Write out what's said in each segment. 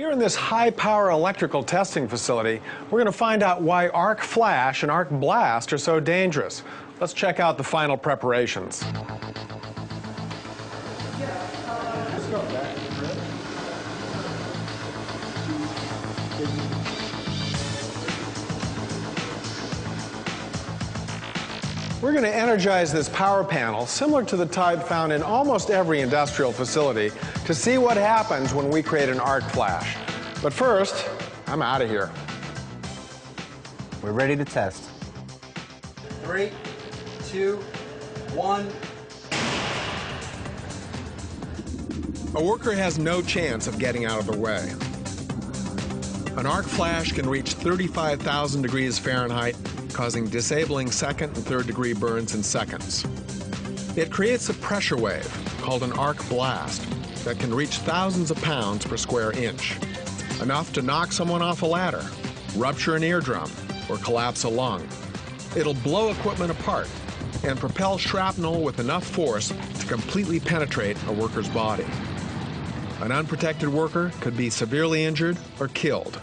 Here in this high-power electrical testing facility, we're going to find out why arc flash and arc blast are so dangerous. Let's check out the final preparations. We're going to energize this power panel, similar to the type found in almost every industrial facility, to see what happens when we create an arc flash. But first, I'm out of here. We're ready to test. 3, 2, 1. A worker has no chance of getting out of the way. An arc flash can reach 35,000 degrees Fahrenheit, causing disabling second and third degree burns in seconds. It creates a pressure wave called an arc blast that can reach thousands of pounds per square inch, enough to knock someone off a ladder, rupture an eardrum, or collapse a lung. It'll blow equipment apart and propel shrapnel with enough force to completely penetrate a worker's body. An unprotected worker could be severely injured or killed.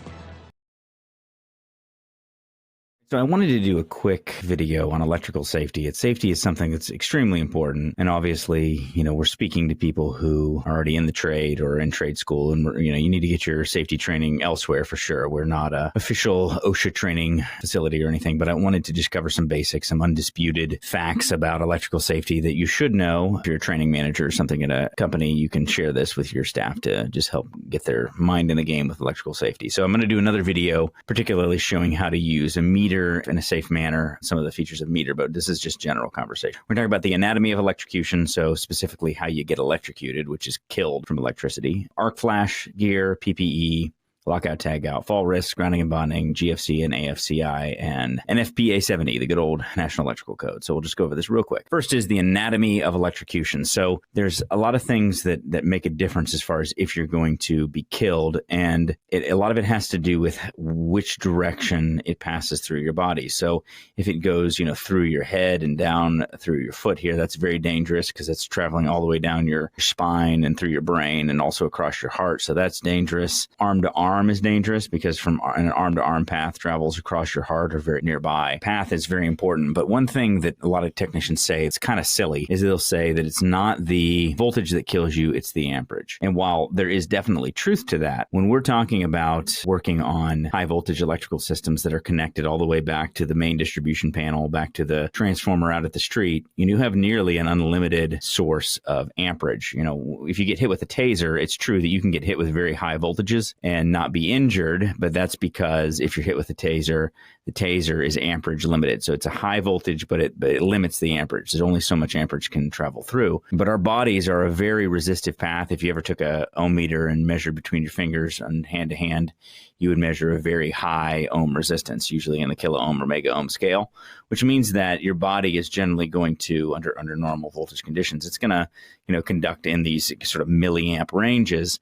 So I wanted to do a quick video on electrical safety. Safety is something that's extremely important. And obviously, we're speaking to people who are already in the trade or in trade school. And, you need to get your safety training elsewhere for sure. We're not an official OSHA training facility or anything, but I wanted to just cover some basics, some undisputed facts about electrical safety that you should know. If you're a training manager or something at a company, you can share this with your staff to just help get their mind in the game with electrical safety. So I'm going to do another video, particularly showing how to use a meter in a safe manner, some of the features of meter, but this is just general conversation. We're talking about the anatomy of electrocution, so specifically how you get electrocuted, which is killed from electricity, arc flash gear, PPE, lockout, tag out, fall risk, grounding and bonding, GFC and AFCI, and NFPA 70, the good old National Electrical Code. So we'll just go over this real quick. First is the anatomy of electrocution. So there's a lot of things that make a difference as far as if you're going to be killed, and a lot of it has to do with which direction it passes through your body. So if it goes, through your head and down through your foot here, that's very dangerous because it's traveling all the way down your spine and through your brain and also across your heart. So that's dangerous. Arm to arm is dangerous because from an arm-to-arm path travels across your heart or very nearby. Path is very important, but one thing that a lot of technicians say, it's kind of silly, is they'll say that it's not the voltage that kills you, it's the amperage. And while there is definitely truth to that, when we're talking about working on high voltage electrical systems that are connected all the way back to the main distribution panel, back to the transformer out at the street, you have nearly an unlimited source of amperage. If you get hit with a taser, it's true that you can get hit with very high voltages and not be injured, but that's because if you're hit with a taser, the taser is amperage limited. So it's a high voltage, but it limits the amperage. There's only so much amperage can travel through. But our bodies are a very resistive path. If you ever took a ohm meter and measured between your fingers and hand to hand, you would measure a very high ohm resistance, usually in the kilo ohm or mega ohm scale, which means that your body is generally going to, under normal voltage conditions, it's going to, conduct in these sort of milliamp ranges.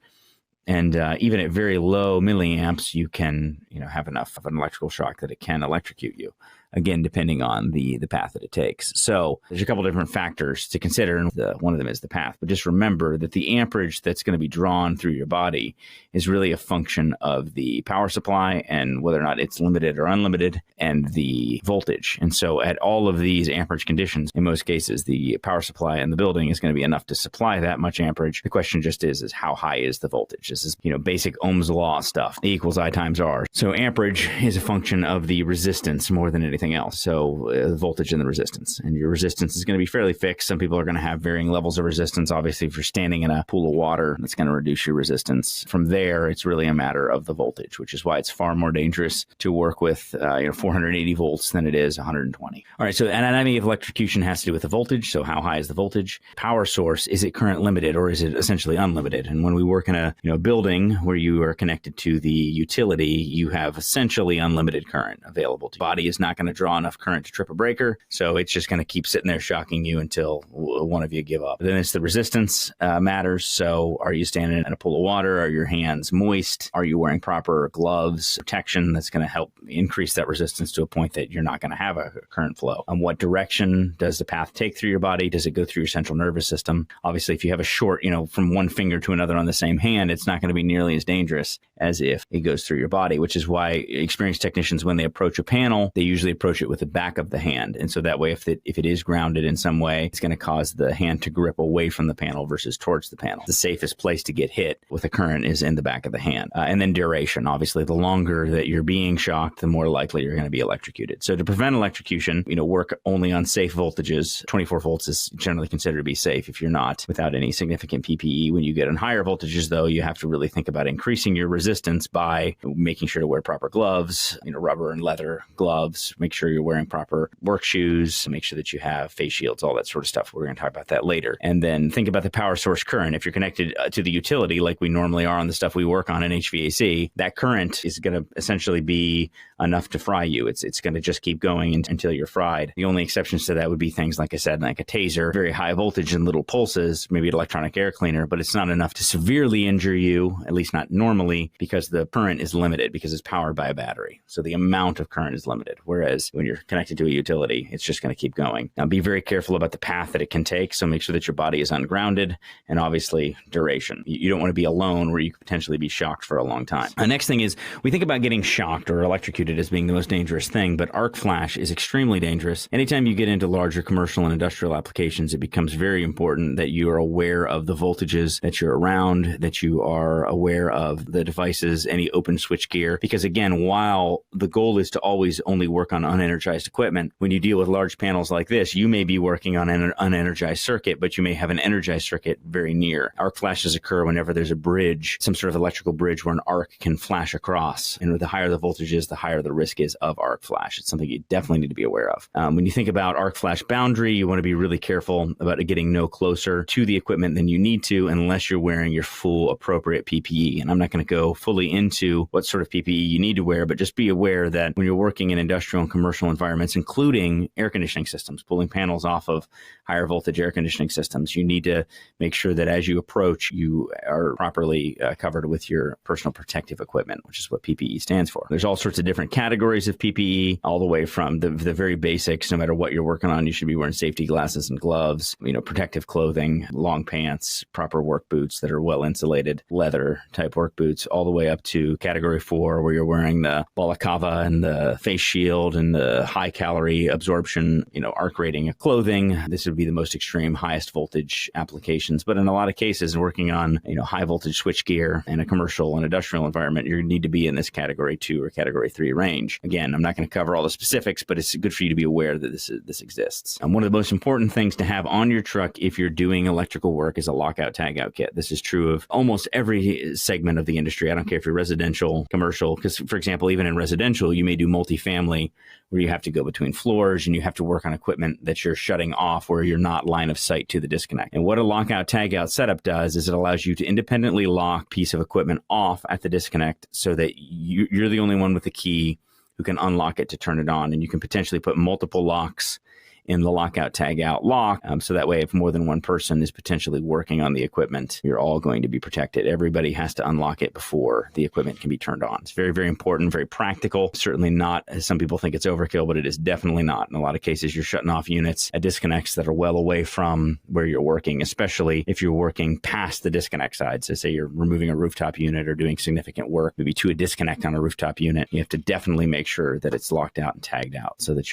And even at very low milliamps, you can, have enough of an electrical shock that it can electrocute you. Again, depending on the path that it takes. So there's a couple different factors to consider, and one of them is the path. But just remember that the amperage that's going to be drawn through your body is really a function of the power supply and whether or not it's limited or unlimited, and the voltage. And so at all of these amperage conditions, in most cases, the power supply in the building is going to be enough to supply that much amperage. The question just is how high is the voltage? This is, basic Ohm's law stuff. E equals I times R. So amperage is a function of the resistance more than anything else. So the voltage and the resistance, and your resistance is going to be fairly fixed. Some people are going to have varying levels of resistance. Obviously, if you're standing in a pool of water, that's going to reduce your resistance. From there, it's really a matter of the voltage, which is why it's far more dangerous to work with 480 volts than it is 120. All right, so anatomy of electrocution has to do with the voltage. So how high is the voltage? Power source, is it current limited or is it essentially unlimited? And when we work in a building where you are connected to the utility, you have essentially unlimited current available to you. The body is not going going to draw enough current to trip a breaker. So it's just going to keep sitting there shocking you until one of you give up. Then it's the resistance matters. So are you standing in a pool of water? Are your hands moist? Are you wearing proper gloves, protection that's going to help increase that resistance to a point that you're not going to have a current flow? What direction does the path take through your body? Does it go through your central nervous system? Obviously, if you have a short, from one finger to another on the same hand, it's not going to be nearly as dangerous as if it goes through your body, which is why experienced technicians, when they approach a panel, they usually approach it with the back of the hand. And so that way, if it is grounded in some way, it's going to cause the hand to grip away from the panel versus towards the panel. The safest place to get hit with a current is in the back of the hand. And then duration. Obviously, the longer that you're being shocked, the more likely you're going to be electrocuted. So to prevent electrocution, work only on safe voltages. 24 volts is generally considered to be safe if you're not without any significant PPE. When you get on higher voltages, though, you have to really think about increasing your resistance by making sure to wear proper gloves, rubber and leather gloves, make sure you're wearing proper work shoes, make sure that you have face shields, all that sort of stuff. We're going to talk about that later. And then think about the power source current. If you're connected to the utility, like we normally are on the stuff we work on in HVAC, that current is going to essentially be enough to fry you. It's going to just keep going until you're fried. The only exceptions to that would be things, like I said, like a taser, very high voltage and little pulses, maybe an electronic air cleaner, but it's not enough to severely injure you, at least not normally, because the current is limited because it's powered by a battery. So the amount of current is limited. Whereas when you're connected to a utility, it's just going to keep going. Now, be very careful about the path that it can take. So make sure that your body is ungrounded, and obviously duration. You don't want to be alone where you could potentially be shocked for a long time. The next thing is, we think about getting shocked or electrocuted as being the most dangerous thing, but arc flash is extremely dangerous. Anytime you get into larger commercial and industrial applications, it becomes very important that you are aware of the voltages that you're around, that you are aware of the devices, any open switch gear, because again, while the goal is to always only work on unenergized equipment, when you deal with large panels like this, you may be working on an unenergized circuit, but you may have an energized circuit very near. Arc flashes occur whenever there's a bridge, some sort of electrical bridge where an arc can flash across. And the higher the voltage is, the higher the risk is of arc flash. It's something you definitely need to be aware of. When you think about arc flash boundary, you want to be really careful about getting no closer to the equipment than you need to unless you're wearing your full appropriate PPE. And I'm not going to go fully into what sort of PPE you need to wear, but just be aware that when you're working in industrial and commercial environments, including air conditioning systems, pulling panels off of higher voltage air conditioning systems, you need to make sure that as you approach, you are properly covered with your personal protective equipment, which is what PPE stands for. There's all sorts of different categories of PPE, all the way from the very basics. No matter what you're working on, you should be wearing safety glasses and gloves, protective clothing, long pants, proper work boots that are well insulated, leather type work boots, all the way up to category 4, where you're wearing the balaclava and the face shield and the high calorie absorption, arc rating of clothing. This would be the most extreme, highest voltage applications. But in a lot of cases, working on, high voltage switch gear in a commercial and industrial environment, you need to be in this category 2 or category 3 range. Again, I'm not going to cover all the specifics, but it's good for you to be aware that this exists. And one of the most important things to have on your truck if you're doing electrical work is a lockout tagout kit. This is true of almost every segment of the industry. I don't care if you're residential, commercial, because, for example, even in residential, you may do multifamily where you have to go between floors and you have to work on equipment that you're shutting off where you're not line of sight to the disconnect. And what a lockout tagout setup does is it allows you to independently lock a piece of equipment off at the disconnect so that you're the only one with the key who can unlock it to turn it on. And you can potentially put multiple locks in the lockout tagout lock. So that way, if more than one person is potentially working on the equipment, you're all going to be protected. Everybody has to unlock it before the equipment can be turned on. It's very, very important, very practical. Certainly not, as some people think it's overkill, but it is definitely not. In a lot of cases, you're shutting off units at disconnects that are well away from where you're working, especially if you're working past the disconnect side. So say you're removing a rooftop unit or doing significant work, maybe to a disconnect on a rooftop unit, you have to definitely make sure that it's locked out and tagged out so that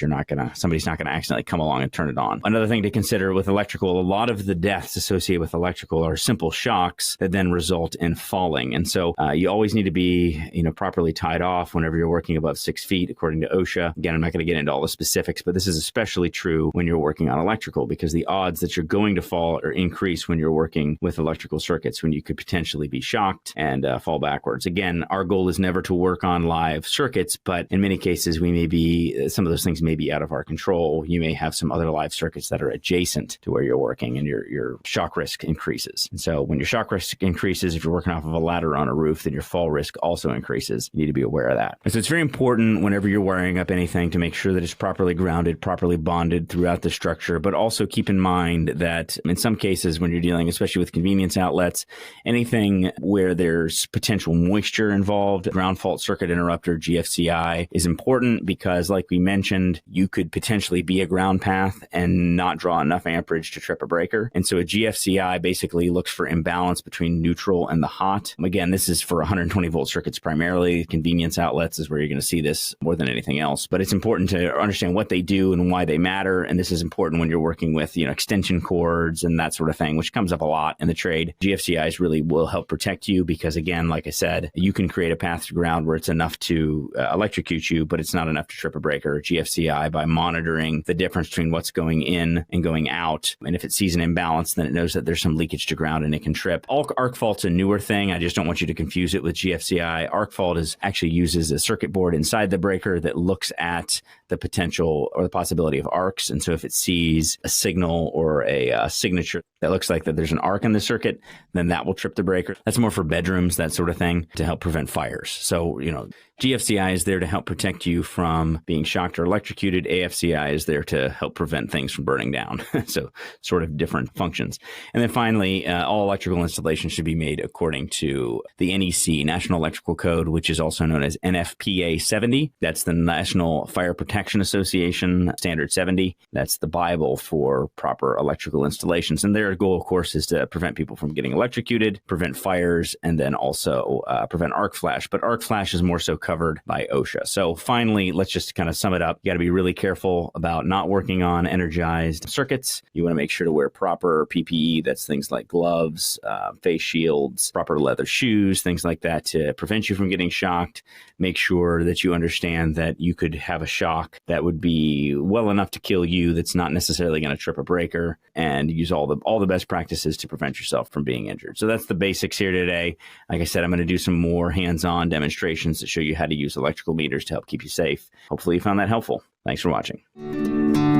somebody's not going to accidentally come along and turn it on. Another thing to consider with electrical, a lot of the deaths associated with electrical are simple shocks that then result in falling. And so you always need to be, properly tied off whenever you're working above 6 feet, according to OSHA. Again, I'm not going to get into all the specifics, but this is especially true when you're working on electrical because the odds that you're going to fall are increased when you're working with electrical circuits, when you could potentially be shocked and fall backwards. Again, our goal is never to work on live circuits, but in many cases, some of those things may be out of our control. You may have have some other live circuits that are adjacent to where you're working, and your shock risk increases. And so when your shock risk increases, if you're working off of a ladder on a roof, then your fall risk also increases. You need to be aware of that. And so it's very important whenever you're wiring up anything to make sure that it's properly grounded, properly bonded throughout the structure, but also keep in mind that in some cases when you're dealing, especially with convenience outlets, anything where there's potential moisture involved, ground fault circuit interrupter, GFCI, is important because, like we mentioned, you could potentially be a ground path and not draw enough amperage to trip a breaker. And so a GFCI basically looks for imbalance between neutral and the hot. Again, this is for 120 volt circuits primarily. Convenience outlets is where you're going to see this more than anything else. But it's important to understand what they do and why they matter. And this is important when you're working with, extension cords and that sort of thing, which comes up a lot in the trade. GFCIs really will help protect you because, again, like I said, you can create a path to ground where it's enough to electrocute you, but it's not enough to trip a breaker. GFCI, by monitoring the difference between what's going in and going out, and if it sees an imbalance, then it knows that there's some leakage to ground and it can trip. Arc fault's a newer thing. I just don't want you to confuse it with GFCI. Arc fault actually uses a circuit board inside the breaker that looks at the potential or the possibility of arcs. And so if it sees a signal or a signature that looks like that there's an arc in the circuit, then that will trip the breaker. That's more for bedrooms, that sort of thing, to help prevent fires. So, GFCI is there to help protect you from being shocked or electrocuted. AFCI is there to help prevent things from burning down. So sort of different functions. And then finally, all electrical installations should be made according to the NEC, National Electrical Code, which is also known as NFPA 70. That's the National Fire Protection Association Standard 70. That's the Bible for proper electrical installations. And their goal, of course, is to prevent people from getting electrocuted, prevent fires, and then also prevent arc flash. But arc flash is more so covered by OSHA. So finally, let's just kind of sum it up. You got to be really careful about not working on energized circuits. You want to make sure to wear proper PPE. That's things like gloves, face shields, proper leather shoes, things like that to prevent you from getting shocked. Make sure that you understand that you could have a shock that would be well enough to kill you that's not necessarily going to trip a breaker, and use all the best practices to prevent yourself from being injured. So that's the basics here today. Like I said, I'm going to do some more hands-on demonstrations to show you how to use electrical meters to help keep you safe. Hopefully you found that helpful. Thanks for watching.